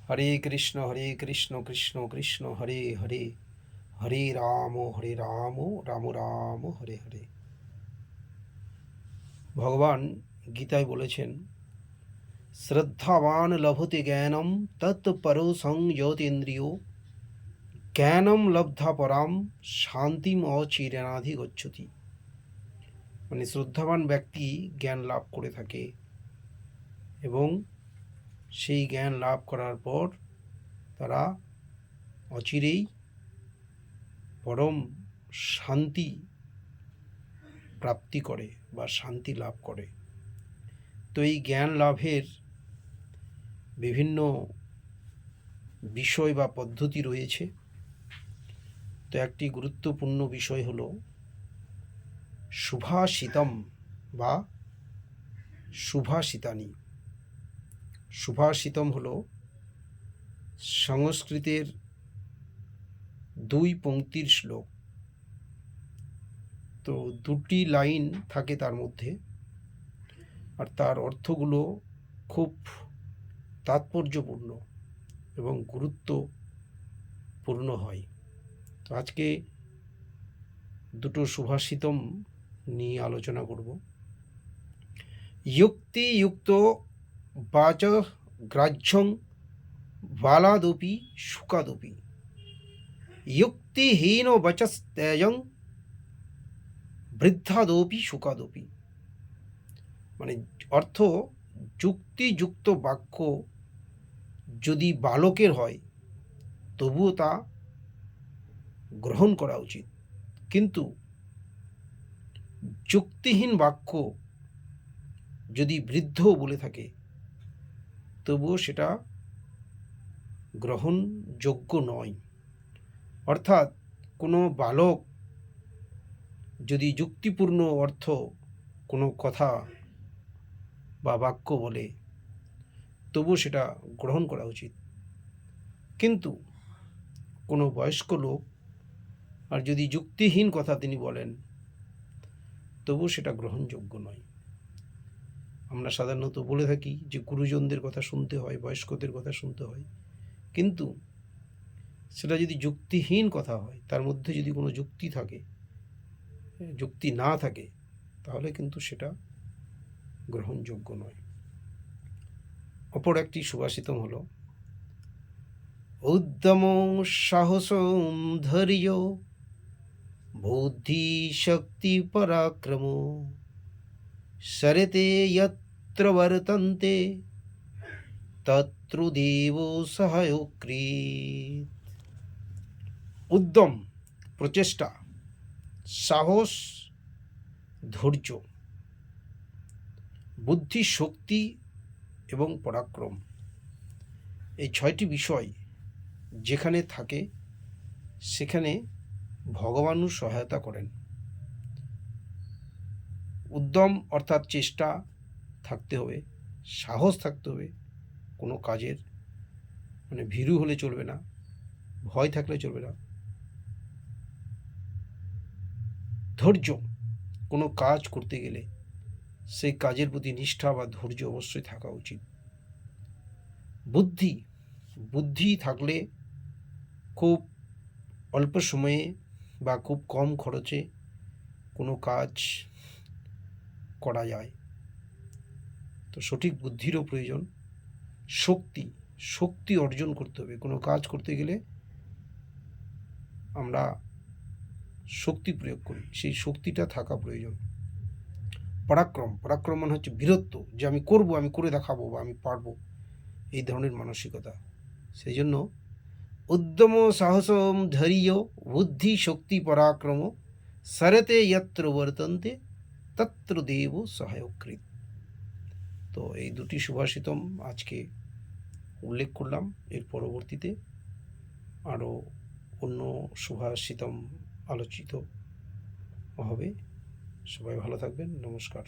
হরে কৃষ্ণ কৃষ্ণ কৃষ্ণ হরে হরে, হরে রাম রাম রাম হরে হরে। ভগবান গীতায় বলেছেন, শ্রদ্ধাবান লভতে জ্ঞানম তৎপরো সংযতেন্দ্রিয়, জ্ঞানম লব্ধা পরাম শান্তিম অচিরেনাধি গচ্ছতি। মানে শ্রদ্ধাবান ব্যক্তি জ্ঞান লাভ করে থাকে এবং সেই জ্ঞান লাভ করার পর তারা অচিরেই পরম শান্তি প্রাপ্তি করে বা শান্তি লাভ করে। তো এই জ্ঞান লাভের বিভিন্ন বিষয় বা পদ্ধতি রয়েছে। তো একটি গুরুত্বপূর্ণ বিষয় হলো সুভাষিতম বা সুভাষিতানি। সুভাষিতম হলো সংস্কৃতের 2 পংক্তির শ্লোক। তো 2টি লাইন থাকে তার মধ্যে, আর তার অর্থগুলো খুব তাৎপর্যপূর্ণ এবং গুরুত্বপূর্ণ হয়। তো আজকে দুটো সুভাষিতম নিয়ে আলোচনা করব। যুক্তিযুক্ত বাচ গ্রাহ্যং বালাদপি সুখাদপি, যুক্তিহীন বচস্তেয়ং বৃদ্ধাদপি সুখাদপি। মানে অর্থ, যুক্তিযুক্ত বাক্য যদি বালকের হয় তবুও তা গ্রহণ করা উচিত, কিন্তু যুক্তিহীন বাক্য যদি বৃদ্ধ বলে থাকে তবুও সেটা গ্রহণযোগ্য নয়। অর্থাৎ কোনো বালক যদি যুক্তিপূর্ণ অর্থ কোনো কথা বা বাক্য বলে তবুও সেটা গ্রহণ করা উচিত, কিন্তু কোনো বয়স্ক লোক আর যদি যুক্তিহীন কথা তিনি বলেন তবুও সেটা গ্রহণযোগ্য নয়। আমরা সাধারণত বলে থাকি যে গুরুজনদের কথা শুনতে হয়, বয়স্কদের কথা শুনতে হয়, কিন্তু সেটা যদি যুক্তিহীন কথা হয়, তার মধ্যে যদি কোনো যুক্তি থাকে, যুক্তি না থাকে, তাহলে কিন্তু সেটা গ্রহণযোগ্য নয়। অপর একটি সুভাষিতম হলো, উদ্যম সাহসম ধৈর্য বুদ্ধি শক্তি পরাক্রম সরেতে যত্র বর্তন্তে তত্র দেব সহায়কৃৎ। উদ্যম প্রচেষ্টা, সাহস ধৈর্য, বুদ্ধি শক্তি এবং পরাক্রম, এই 6টি বিষয় যেখানে থাকে সেখানে ভগবানও সহায়তা করেন। উদ্যম অর্থাৎ চেষ্টা থাকতে হবে, সাহস থাকতে হবে, কোনো কাজের মানে ভীরু হলে চলবে না, ভয় থাকলে চলবে না। ধৈর্য, কোনো কাজ করতে গেলে সেই কাজের প্রতি নিষ্ঠা বা ধৈর্য অবশ্যই থাকা উচিত। বুদ্ধি, বুদ্ধি থাকলে খুব অল্প সময়ে বা খুব কম খরচে কোনো কাজ করা যায়, তো সঠিক বুদ্ধিরও প্রয়োজন। শক্তি, শক্তি অর্জন করতে হবে। কোনো কাজ করতে গেলে আমরা শক্তি প্রয়োগ করি, সেই শক্তিটা থাকা প্রয়োজন। পরাক্রম, পরাক্রম মানে হচ্ছে বীরত্ব, যে আমি করব, আমি করে দেখাবো বা আমি পারবো, এই ধরনের মানসিকতা। সেই জন্য উদ্যম সাহসম ধৈর্য বুদ্ধি শক্তি পরাক্রম সরতে যত্র বর্তন্তে তত্র দেব সহায়কৃৎ। তো এই 2টি সুভাষিতম আজকে উল্লেখ করলাম। এর পরবর্তীতে আরও অন্য সুভাষিতম আলোচিত হবে। সবাই ভালো থাকবেন। নমস্কার।